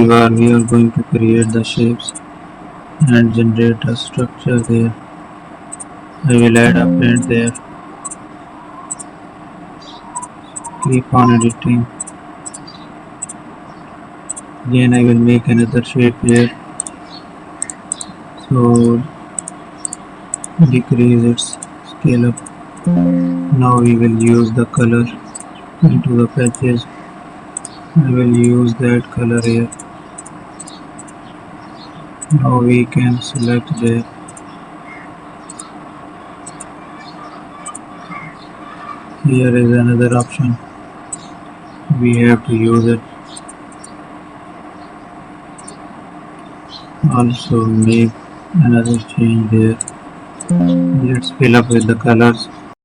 toolbar, we are going to create the shapes and generate a structure there. I will add a print there. Click on editing. Again I will make another shape here. So decrease its scale up. Now we will use the color into the patches. I will use that color here. Now we can select there. Here is another option. We have to use it. Also make another change there. Let's fill up with the colors.